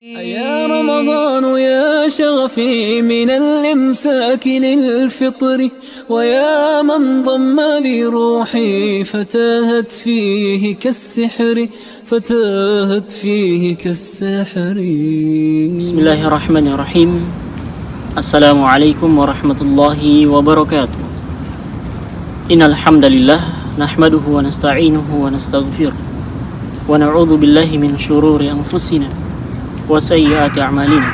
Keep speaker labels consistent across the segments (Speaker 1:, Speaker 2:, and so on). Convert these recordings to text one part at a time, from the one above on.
Speaker 1: يا رمضان يا شغفي من الإمساك للفطر ويا من ضم لي روحي فتاهت فيه كالسحر
Speaker 2: بسم الله الرحمن الرحيم. السلام عليكم ورحمة الله وبركاته. إن الحمد لله نحمده ونستعينه ونستغفره ونعوذ بالله من شرور أنفسنا وسيئات أعمالنا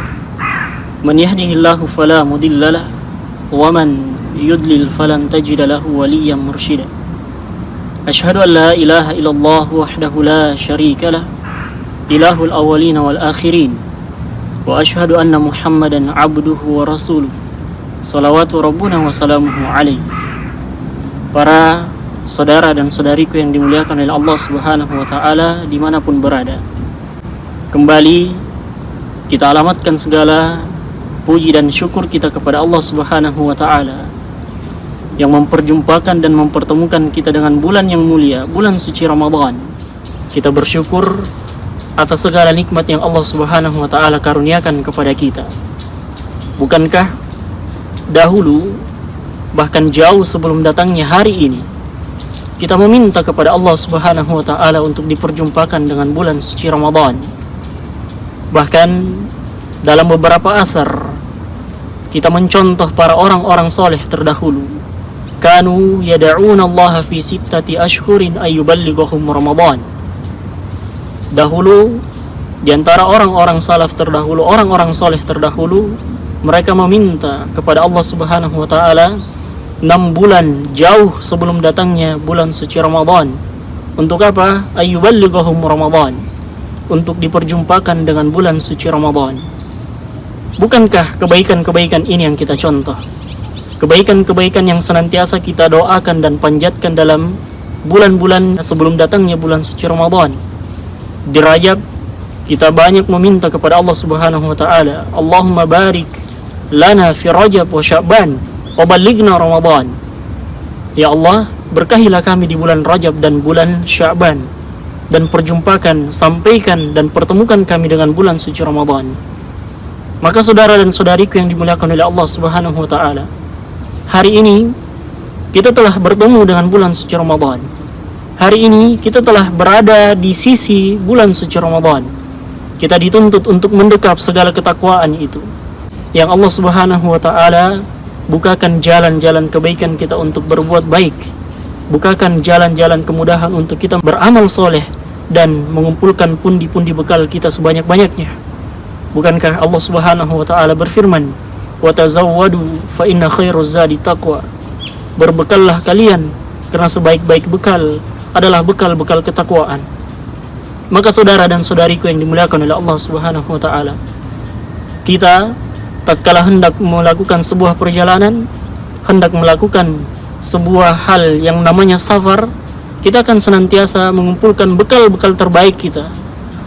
Speaker 2: من يهده الله فلا مضل له ومن يضلل فلن تجد له وليا مرشدا أشهد أن لا إله إلا الله وحده لا شريك له إله الأولين والآخرين وأشهد أن محمدا عبده ورسوله صلوات ربنا وسلامه عليه. Para saudara dan saudariku yang dimuliakan oleh Allah Subhanahu wa taala dimanapun berada, kembali kita alamatkan segala puji dan syukur kita kepada Allah Subhanahu wa taala yang memperjumpakan dan mempertemukan kita dengan bulan yang mulia, bulan suci Ramadan. Kita bersyukur atas segala nikmat yang Allah Subhanahu wa taala karuniakan kepada kita. Bukankah dahulu, bahkan jauh sebelum datangnya hari ini, kita meminta kepada Allah Subhanahu wa taala untuk diperjumpakan dengan bulan suci Ramadan. Bahkan dalam beberapa asar kita mencontoh para orang-orang soleh terdahulu. Kanu yada'una Allah fi sittati ashhurin ayyuballighahum Ramadan. Dahulu di antara orang-orang salaf terdahulu, orang-orang soleh terdahulu, mereka meminta kepada Allah Subhanahu wa taala 6 bulan jauh sebelum datangnya bulan suci Ramadan. Untuk apa? Ayyuballighahum Ramadan, untuk diperjumpakan dengan bulan suci Ramadan. Bukankah kebaikan-kebaikan ini yang kita contoh? Kebaikan-kebaikan yang senantiasa kita doakan dan panjatkan dalam bulan-bulan sebelum datangnya bulan suci Ramadan. Di Rajab kita banyak meminta kepada Allah Subhanahu wa taala, Allahumma barik lana fi Rajab wa Sya'ban wa ballighna Ramadan. Ya Allah, berkahilah kami di bulan Rajab dan bulan Sya'ban, dan perjumpakan, sampaikan dan pertemukan kami dengan bulan suci Ramadan. Maka saudara dan saudariku yang dimuliakan oleh Allah Subhanahu wa taala, hari ini kita telah bertemu dengan bulan suci Ramadan. Hari ini kita telah berada di sisi bulan suci Ramadan. Kita dituntut untuk mendekap segala ketakwaan itu, yang Allah Subhanahu wa taala bukakan jalan-jalan kebaikan kita untuk berbuat baik, bukakan jalan-jalan kemudahan untuk kita beramal soleh dan mengumpulkan pundi-pundi bekal kita sebanyak-banyaknya. Bukankah Allah Subhanahu wa taala berfirman, "Wa tazawwadu fa inna khairuz zadi taqwa." Berbekallah kalian, karena sebaik-baik bekal adalah bekal-bekal ketakwaan. Maka saudara dan saudariku yang dimuliakan oleh Allah Subhanahu wa taala, kita tatkala hendak melakukan sebuah perjalanan, hendak melakukan sebuah hal yang namanya safar, kita akan senantiasa mengumpulkan bekal-bekal terbaik kita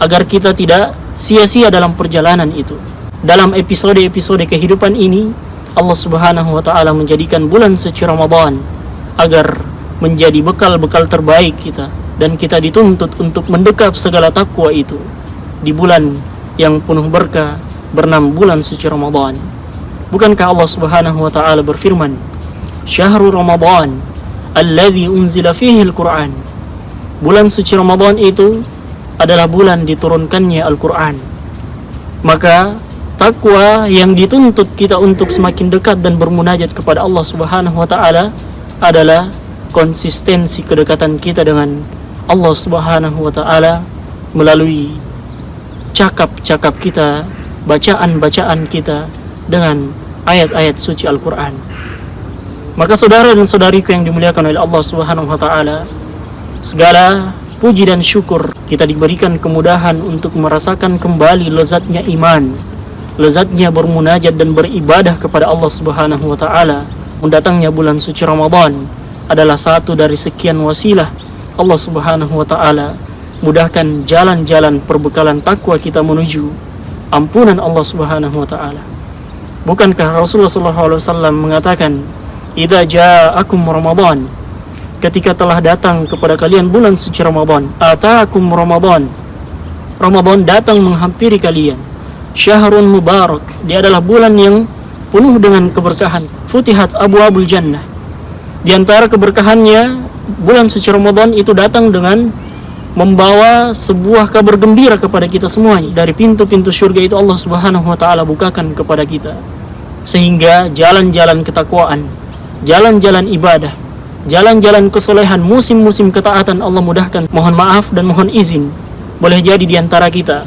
Speaker 2: agar kita tidak sia-sia dalam perjalanan itu. Dalam episode-episode kehidupan ini, Allah Subhanahu wa taala menjadikan bulan suci Ramadan agar menjadi bekal-bekal terbaik kita, dan kita dituntut untuk mendekap segala takwa itu di bulan yang penuh berkah bernama bulan suci Ramadan. Bukankah Allah Subhanahu wa taala berfirman, Syahrul Ramadan alladzi unzila fihi al-Qur'an. Bulan suci Ramadan itu adalah bulan diturunkannya Al-Qur'an. Maka takwa yang dituntut kita untuk semakin dekat dan bermunajat kepada Allah Subhanahu wa taala adalah konsistensi kedekatan kita dengan Allah Subhanahu wa taala melalui cakap-cakap kita, bacaan-bacaan kita dengan ayat-ayat suci Al-Qur'an. Maka saudara dan saudariku yang dimuliakan oleh Allah Subhanahu wa taala, segala puji dan syukur kita diberikan kemudahan untuk merasakan kembali lezatnya iman, lezatnya bermunajat dan beribadah kepada Allah Subhanahu wa taala. Mendatangnya bulan suci Ramadan adalah satu dari sekian wasilah Allah Subhanahu wa taala mudahkan jalan-jalan perbekalan takwa kita menuju ampunan Allah Subhanahu wa taala. Bukankah Rasulullah sallallahu alaihi wasallam mengatakan, "Idza ja'akum Ramadan," ketika telah datang kepada kalian bulan suci Ramadan, "Ataakum Ramadan," Ramadan datang menghampiri kalian, syahrun mubarak, dia adalah bulan yang penuh dengan keberkahan. Futihat abwaabul jannah. Di antara keberkahannya, bulan suci Ramadan itu datang dengan membawa sebuah kabar gembira kepada kita semua. Dari pintu-pintu surga itu Allah Subhanahu wa taala bukakan kepada kita, sehingga jalan-jalan ketakwaan, jalan-jalan ibadah, jalan-jalan kesolehan, musim-musim ketaatan Allah mudahkan. Mohon maaf dan mohon izin, boleh jadi di antara kita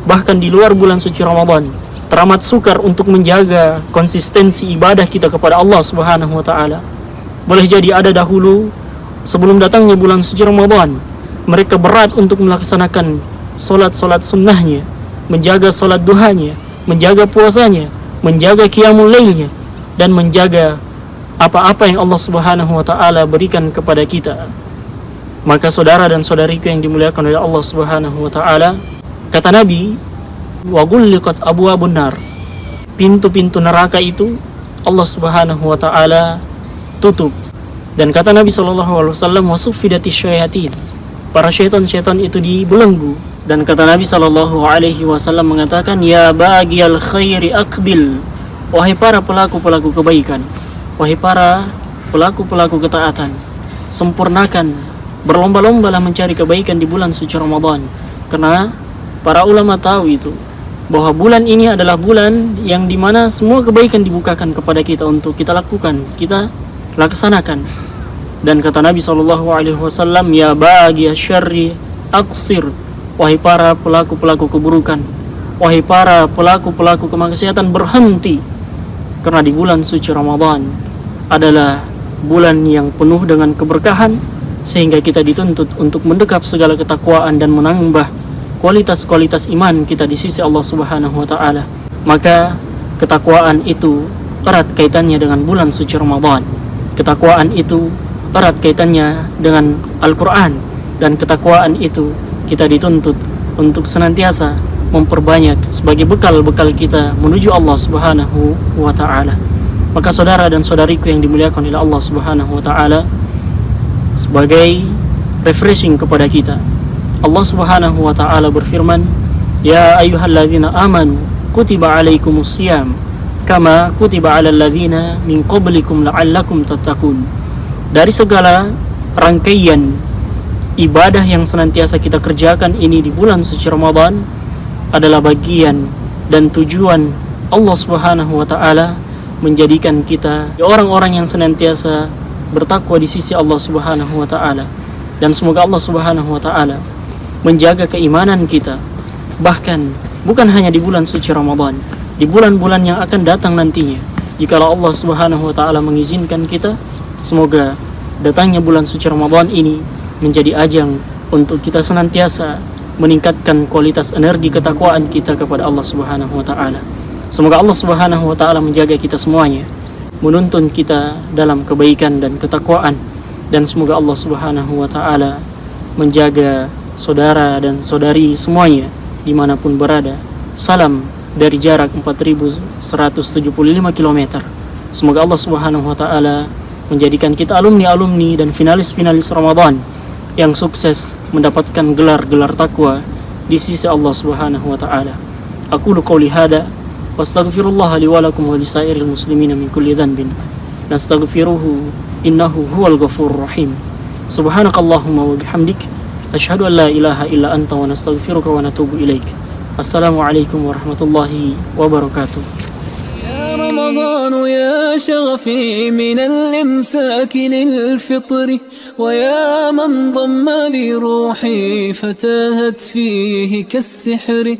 Speaker 2: bahkan di luar bulan suci Ramadan teramat sukar untuk menjaga konsistensi ibadah kita kepada Allah Subhanahu wa taala. Boleh jadi ada dahulu sebelum datangnya bulan suci Ramadan, mereka berat untuk melaksanakan solat-solat sunnahnya, menjaga solat duhanya, menjaga puasanya, menjaga qiyamul lailnya, dan menjaga apa-apa yang Allah Subhanahu wa taala berikan kepada kita. Maka saudara dan saudariku yang dimuliakan oleh Allah Subhanahu wa taala, kata Nabi, wa ghulliqat abwaabun nar, pintu-pintu neraka itu Allah Subhanahu wa taala tutup. Dan kata Nabi SAW, wa suffidatish syayatin, para syaitan-syaitan itu dibelenggu. Dan kata Nabi SAW mengatakan, ya bagiyal khairi aqbil, wahai para pelaku-pelaku kebaikan, wahai para pelaku-pelaku ketaatan, sempurnakan, berlomba-lombalah mencari kebaikan di bulan suci Ramadan. Karena para ulama tahu itu, bahwa bulan ini adalah bulan yang dimana semua kebaikan dibukakan kepada kita untuk kita lakukan, kita laksanakan. Dan kata Nabi SAW, ya bagi syarri aqsir, wahai para pelaku-pelaku keburukan, wahai para pelaku-pelaku kemaksiatan, berhenti. Karena di bulan suci Ramadan adalah bulan yang penuh dengan keberkahan, sehingga kita dituntut untuk mendekap segala ketakwaan dan menambah kualitas-kualitas iman kita di sisi Allah Subhanahu wa taala. Maka ketakwaan itu erat kaitannya dengan bulan suci Ramadan. Ketakwaan itu erat kaitannya dengan Al-Quran. Dan ketakwaan itu kita dituntut untuk senantiasa memperbanyak sebagai bekal-bekal kita menuju Allah Subhanahu wa taala. Maka saudara dan saudariku yang dimuliakan oleh Allah Subhanahu wa taala, sebagai refreshing kepada kita, Allah Subhanahu wa taala berfirman, ya ayyuhalladzina amanu kutiba alaikumus shiyam kama kutiba alal ladzina min qablikum la'allakum tattaqun. Dari segala rangkaian ibadah yang senantiasa kita kerjakan ini di bulan suci Ramadan adalah bagian dan tujuan Allah Subhanahu wa taala menjadikan kita orang-orang yang senantiasa bertakwa di sisi Allah Subhanahu wa taala. Dan semoga Allah Subhanahu wa taala menjaga keimanan kita, bahkan bukan hanya di bulan suci Ramadan, di bulan-bulan yang akan datang nantinya. Jikalau Allah Subhanahu wa taala mengizinkan kita, semoga datangnya bulan suci Ramadan ini menjadi ajang untuk kita senantiasa meningkatkan kualitas energi ketakwaan kita kepada Allah Subhanahu wa taala. Semoga Allah Subhanahu wa taala menjaga kita semuanya, menuntun kita dalam kebaikan dan ketakwaan, dan semoga Allah Subhanahu wa taala menjaga saudara dan saudari semuanya dimanapun berada. Salam dari jarak 4175 km. Semoga Allah Subhanahu wa taala menjadikan kita alumni-alumni dan finalis-finalis Ramadan yang sukses mendapatkan gelar-gelar takwa di sisi Allah Subhanahu wa taala. Aqulu qouli hada wastaghfirullah li wa lakum wa lisairil muslimina min kulli dhanbin. Nastaghfiruhu innahu huwal ghafurur rahim. Subhanakallahumma wa bihamdik asyhadu an la ilaha illa anta wa nastaghfiruka wa natubu ilaik. Assalamualaikum warahmatullahi wabarakatuh.
Speaker 1: رمضان يا شغفي من الإمساك للفطر ويا من ضم لروحي فتاهت فيه كالسحر